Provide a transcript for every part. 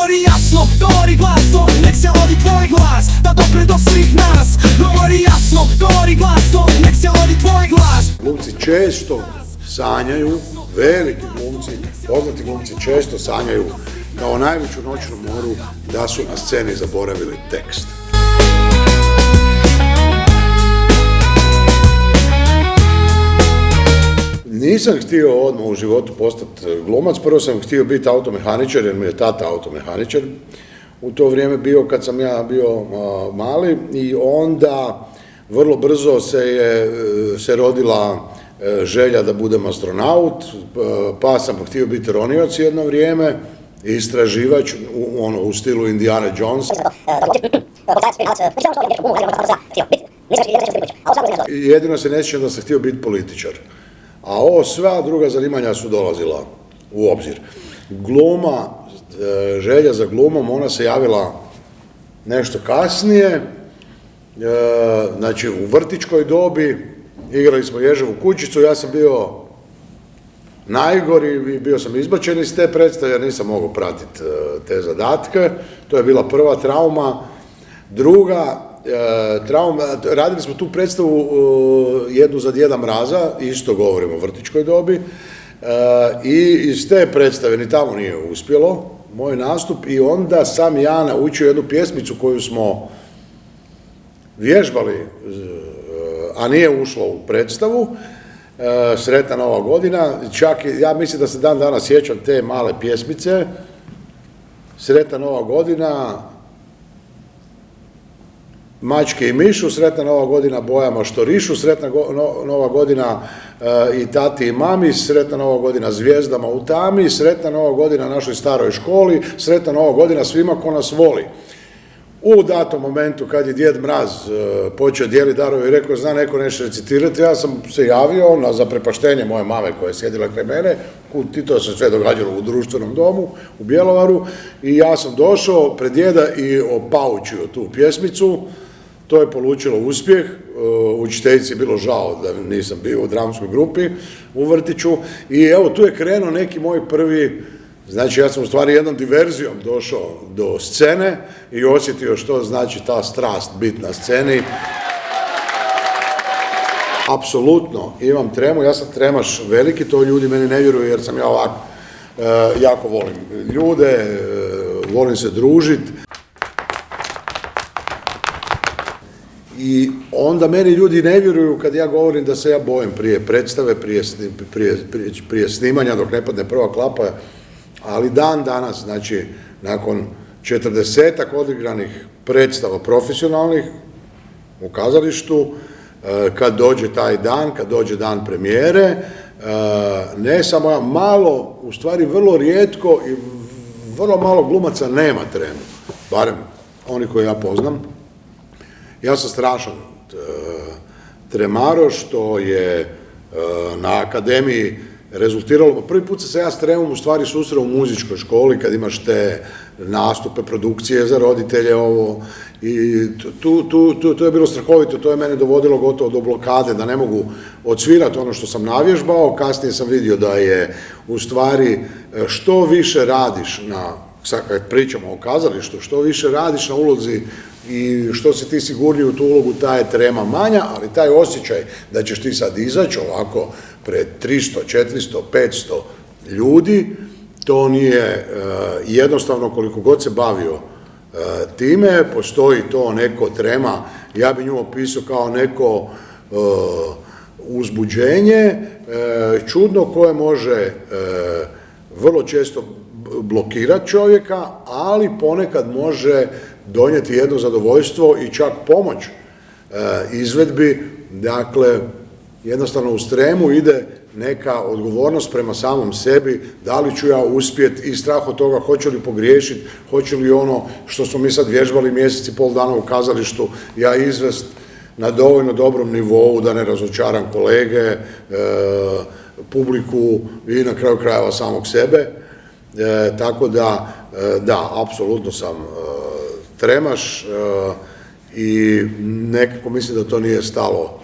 Govori jasno, govori glasno, nek se odi tvoj glas, da dopre do svih nas. Govori jasno, govori glasno, nek se odi tvoj glas. Glumci često sanjaju, veliki glumci, poznati glumci često sanjaju kao najveću noćnu moru da su na sceni zaboravili tekst. Nisam htio odmah u životu postati glumac, prvo sam htio biti automehaničar jer mi je tata automehaničar u to vrijeme bio kad sam ja bio mali i onda vrlo brzo se rodila želja da budem astronaut, pa sam htio biti ronioc jedno vrijeme, istraživač u stilu Indiana Jones. Jedino se ne sjećam da sam htio biti političar. A ovo sva druga zanimanja su dolazila u obzir. Gluma, želja za glumom, ona se javila nešto kasnije, znači u vrtićkoj dobi, igrali smo Ježevu kućicu, ja sam bio najgori i bio sam izbačen iz te predstave jer nisam mogao pratiti te zadatke. To je bila prva trauma. Druga trauma, radili smo tu predstavu jednu za Djeda Mraza, isto govorimo o vrtićkoj dobi, i iz te predstave ni tamo nije uspjelo moj nastup i onda sam ja naučio jednu pjesmicu koju smo vježbali, a nije ušlo u predstavu, Sretna nova godina, čak ja mislim da se dan danas sjećam te male pjesmice, Sretna nova godina, Mačke i mišu, sretna nova godina bojama što rišu, sretna nova godina i tati i mami, sretna nova godina zvijezdama u tami, sretna nova godina našoj staroj školi, sretna nova godina svima ko nas voli. U datom momentu kad je Djed Mraz počeo dijeliti darove i rekao zna neko nešto recitirati, ja sam se javio na zaprepaštenje moje mame koja je sjedila kraj mene, to se sve događalo u društvenom domu u Bjelovaru i ja sam došao pred djeda i opaučio tu pjesmicu. To je polučilo uspjeh, učiteljici je bilo žao da nisam bio u dramskoj grupi u vrtiću i evo tu je krenuo neki moj prvi, znači ja sam u stvari jednom diverzijom došao do scene i osjetio što znači ta strast biti na sceni. Apsolutno imam tremu, ja sam tremaš veliki, to ljudi meni ne vjeruju jer sam ja ovako, jako volim ljude, volim se družiti. I onda meni ljudi ne vjeruju kad ja govorim da se ja bojim prije predstave, prije snimanja dok ne padne prva klapa, ali dan danas, znači nakon 40-ak odigranih predstava profesionalnih u kazalištu, kad dođe taj dan, kad dođe dan premijere, ne samo ja, malo, u stvari vrlo rijetko i vrlo malo glumaca nema tremu, barem oni koje ja poznam. Ja sam strašan tremaro što je na akademiji rezultiralo, prvi put sam se ja s tremom u stvari susreo u muzičkoj školi kad imaš te nastupe, produkcije za roditelje ovo i to je bilo strahovito, to je mene dovodilo gotovo do blokade da ne mogu odsvirati ono što sam navježbao, kasnije sam vidio da je u stvari što više radiš kad pričamo o kazalištu, što više radiš na ulozi i što si ti sigurniji u tu ulogu, ta je trema manja, ali taj osjećaj da ćeš ti sad izaći ovako pred 300, 400, 500 ljudi, to nije jednostavno koliko god se bavio time, postoji to neko trema, ja bi nju opisao kao neko uzbuđenje, čudno koje može vrlo često blokirati čovjeka, ali ponekad može donijeti jedno zadovoljstvo i čak pomoć izvedbi. Dakle, jednostavno u tremu ide neka odgovornost prema samom sebi, da li ću ja uspjeti i strah od toga hoću li pogriješiti, hoću li ono što smo mi sad vježbali mjesec i pol dana u kazalištu, ja izvest na dovoljno dobrom nivou da ne razočaram kolege, publiku i na kraju krajeva samog sebe. Tako da, apsolutno sam tremaš i nekako mislim da to nije stalo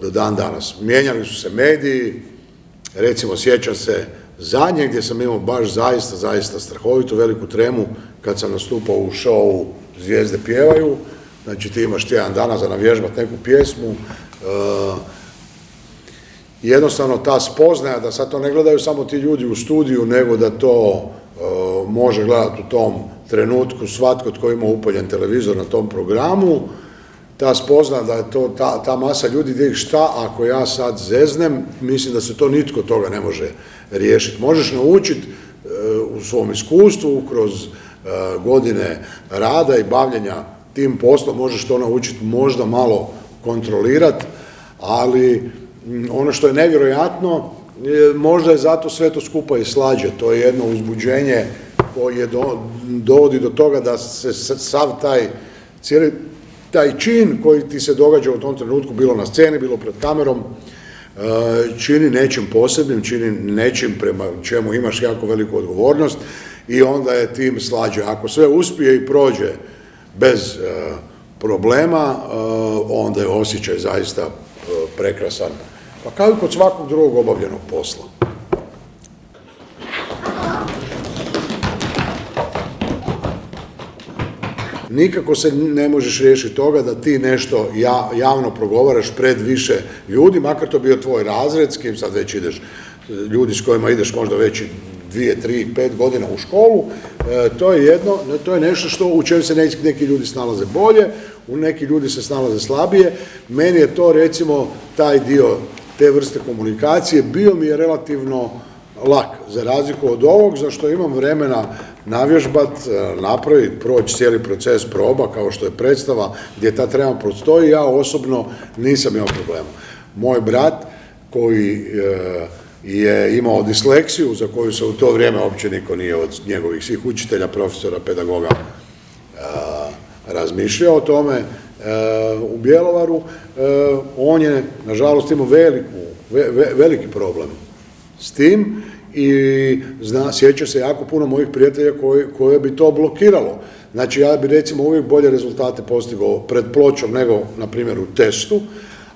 do dan danas. Mijenjali su se mediji, recimo sjećam se Zadnje gdje sam imao baš zaista strahovito veliku tremu kad sam nastupao u šovu Zvijezde pjevaju, znači ti imaš tjedan dana za navježbat neku pjesmu, jednostavno ta spoznaja da sad to ne gledaju samo ti ljudi u studiju, nego da to može gledati u tom trenutku svatko tko ima upaljen televizor na tom programu, ta spozna da je to ta masa ljudi gdje šta ako ja sad zeznem, mislim da se to nitko toga ne može riješiti. Možeš naučiti u svom iskustvu kroz godine rada i bavljenja tim poslom, možeš to naučiti možda malo kontrolirati, ali ono što je nevjerojatno, možda je zato sve to skupa i slađe, to je jedno uzbuđenje koje dovodi do toga da se sav cijeli taj čin koji ti se događa u tom trenutku, bilo na sceni, bilo pred kamerom, čini nečim posebnim, čini nečim prema čemu imaš jako veliku odgovornost i onda je tim slađe. Ako sve uspije i prođe bez problema, onda je osjećaj zaista prekrasan. Pa kao i kod svakog drugog obavljenog posla. Nikako se ne možeš riješiti toga da ti nešto javno progovaraš pred više ljudi, makar to bio tvoj razred, s kim sad već ideš, ljudi s kojima ideš možda već 2, 3, 5 godina u školu, to je nešto u čemu se neki ljudi snalaze bolje, u neki ljudi se snalaze slabije. Meni je to recimo taj dio te vrste komunikacije bio mi je relativno lak, za razliku od ovog, za što imam vremena navježbat, napraviti, proći cijeli proces proba, kao što je predstava, gdje ta trema postoji, ja osobno nisam imao problema. Moj brat, koji je imao disleksiju, za koju se u to vrijeme uopće niko nije od njegovih svih učitelja, profesora, pedagoga razmišljao o tome u Bjelovaru, on je, nažalost, imao veliki problem s tim i sjeća se jako puno mojih prijatelja koje bi to blokiralo. Znači, ja bi recimo uvijek bolje rezultate postigao pred pločom nego, na primjer, u testu,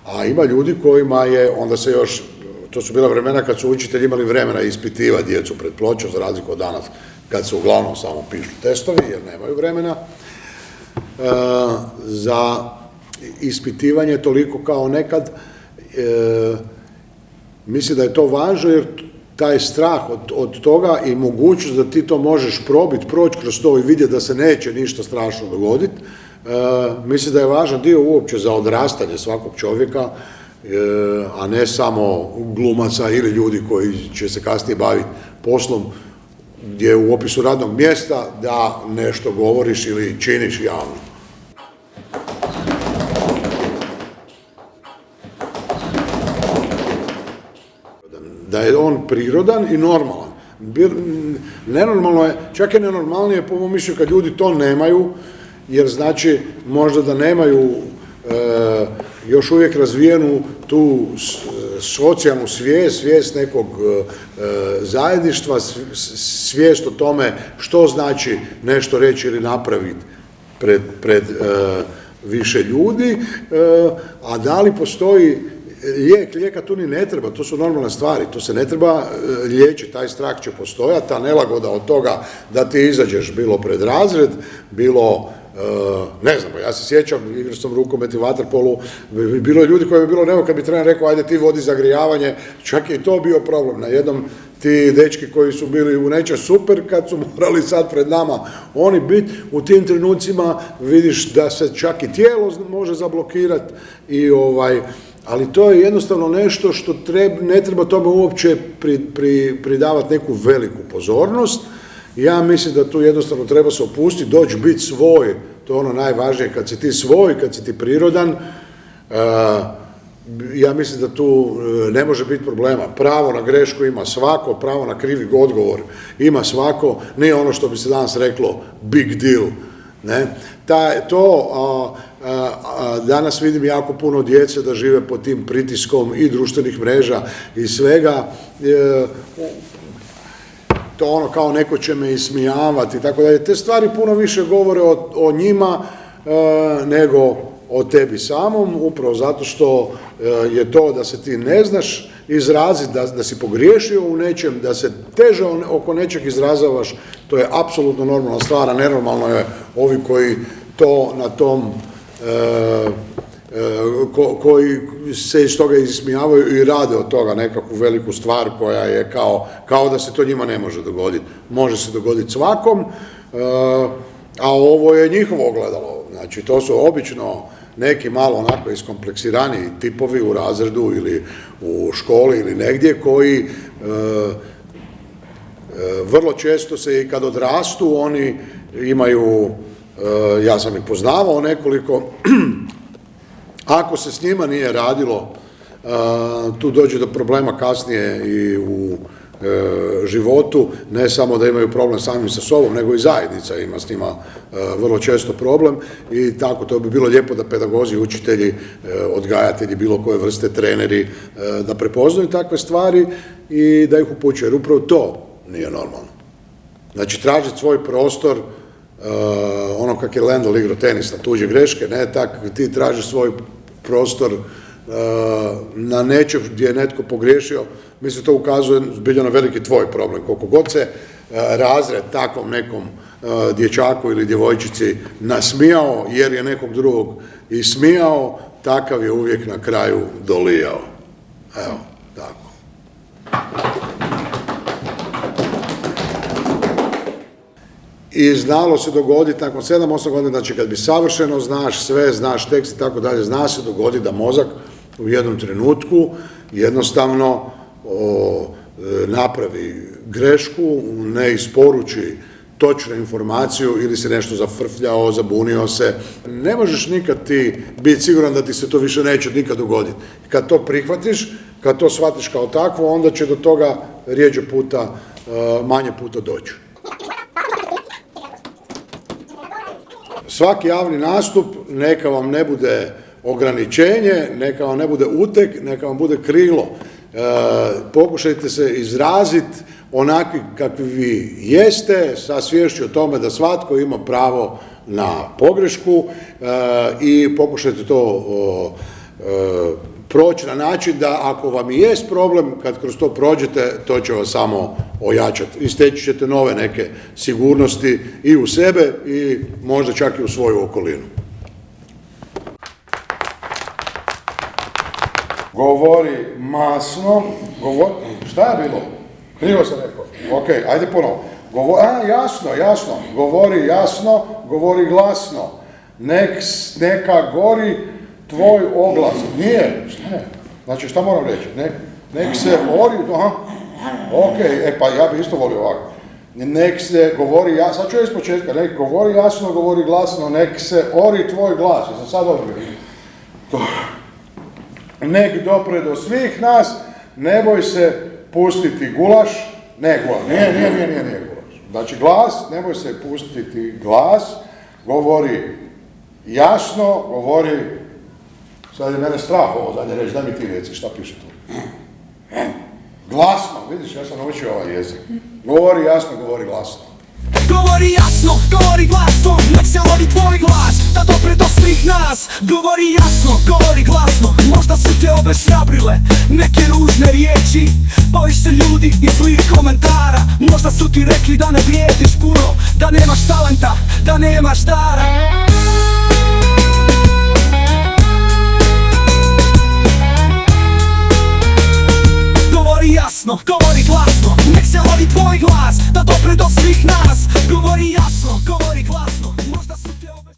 a ima ljudi kojima je, onda se još, to su bila vremena kad su učitelji imali vremena ispitivati djecu pred pločom, za razliku od danas kad se uglavnom samo pišu testovi, jer nemaju vremena za ispitivanje toliko kao nekad. Mislim da je to važno jer taj strah od toga i mogućnost da ti to možeš probiti, proći kroz to i vidjeti da se neće ništa strašno dogoditi, mislim da je važan dio uopće za odrastanje svakog čovjeka, a ne samo glumaca ili ljudi koji će se kasnije baviti poslom gdje u opisu radnog mjesta da nešto govoriš ili činiš javno. Da je on prirodan i normalan. Nenormalno je, čak je nenormalnije po mom mišljenju kad ljudi to nemaju, jer znači možda da nemaju još uvijek razvijenu tu socijalnu svijest nekog zajedništva, svijest o tome što znači nešto reći ili napraviti pred više ljudi, a da li postoji lijeka tu ni ne treba, to su normalne stvari, to se ne treba liječiti, taj strah će postojati, ta nelagoda od toga da ti izađeš bilo pred razred, bilo, ne znam, ja se sjećam, igrao sam rukomet i vaterpolu, bilo je ljudi koji bi bilo nego kad bi trener rekao ajde ti vodi zagrijavanje, čak je i to bio problem, na jednom ti dečki koji su bili u nečem super, kad su morali sad pred nama oni biti, u tim trenucima vidiš da se čak i tijelo može zablokirati i ali to je jednostavno nešto što ne treba tome uopće pridavati neku veliku pozornost. Ja mislim da tu jednostavno treba se opustiti, doći biti svoj, to je ono najvažnije, kad si ti svoj, kad si ti prirodan, ja mislim da tu ne može biti problema. Pravo na grešku ima svako, pravo na krivi odgovor ima svako, nije ono što bi se danas reklo big deal. Ne? Danas vidim jako puno djece da žive pod tim pritiskom i društvenih mreža i svega, to ono kao neko će me ismijavati, tako da te stvari puno više govore o njima nego o tebi samom, upravo zato što je to da se ti ne znaš izraziti da si pogriješio u nečem, da se teže oko nečeg izražavaš, to je apsolutno normalna stvar, a nenormalno je ovi koji to na tom koji se iz toga ismijavaju i rade od toga nekakvu veliku stvar koja je kao da se to njima ne može dogoditi. Može se dogoditi svakom, a ovo je njihovo ogledalo. Znači, to su obično neki malo onako iskompleksiraniji tipovi u razredu ili u školi ili negdje koji vrlo često se i kad odrastu oni imaju, ja sam ih poznavao nekoliko, ako se s njima nije radilo, tu dođe do problema kasnije i u životu, ne samo da imaju problem samim sa sobom, nego i zajednica ima s njima vrlo često problem i tako, to bi bilo lijepo da pedagozi, učitelji, odgajatelji, bilo koje vrste, treneri, da prepoznaju takve stvari i da ih upućuju, jer upravo to nije normalno. Znači, tražiti svoj prostor, ono kak je Lendl igrao tenis na tuđe greške, ne, tako ti tražiš svoj prostor na nečem gdje je netko pogriješio, mislim to ukazuje zbilja na veliki tvoj problem. Koliko god se razred takvom nekom dječaku ili djevojčici nasmijao jer je nekog drugog ismijao, takav je uvijek na kraju dolijao. Evo, tako. I znalo se dogoditi nakon 7-8 godina, znači kad bi savršeno znaš sve, znaš tekst i tako dalje, zna se dogoditi da mozak u jednom trenutku jednostavno napravi grešku, ne isporuči točnu informaciju ili se nešto zafrfljao, zabunio se. Ne možeš nikad ti biti siguran da ti se to više neće nikad dogoditi. Kad to prihvatiš, kad to shvatiš kao takvo, onda će do toga rjeđe puta, manje puta doći. Svaki javni nastup neka vam ne bude ograničenje, neka vam ne bude uteg, neka vam bude krilo. Pokušajte se izraziti onakvi kakvi vi jeste, sa sviješću o tome da svatko ima pravo na pogrešku i pokušajte to proći na način da ako vam i jest problem, kad kroz to prođete, to će vas samo ojačati. I steći ćete nove neke sigurnosti i u sebe i možda čak i u svoju okolinu. Govori masno, šta je bilo? Krivo sam rekao. Ok, ajde ponovo. Jasno. Govori jasno, govori glasno. Neka gori tvoj oglas. Nije, šta je? Znači, šta moram reći? Nek se ori, ok, pa ja bi isto volio ovako. Nek se govori jasno, sad ću iz početka, nek govori jasno, govori glasno, nek se ori tvoj glas. Ja sam sad odbio. Nek dopre do svih nas, ne boj se pustiti gulaš, nije gulaš. Znači glas, ne boj se pustiti glas, govori jasno, govori, sad je mene strah ovo zadnje reći, daj mi ti reci šta piše tu. Glasno, vidiš, ja sam naučio ovaj jezik. Govori jasno, govori glasno. Govori jasno, govori glasno, nek se odi tvoj glas, da dopre do svih nas. Govori jasno, govori glasno, možda su te obeshrabrile neke ružne riječi. Bojiš se ljudi i zlih komentara, možda su ti rekli da ne vrijediš puno, da nemaš talenta, da nemaš dara. Govori jasno, govori glasno, nek se odi tvoj glas, da dopre do svih nas. Govori jasno, govori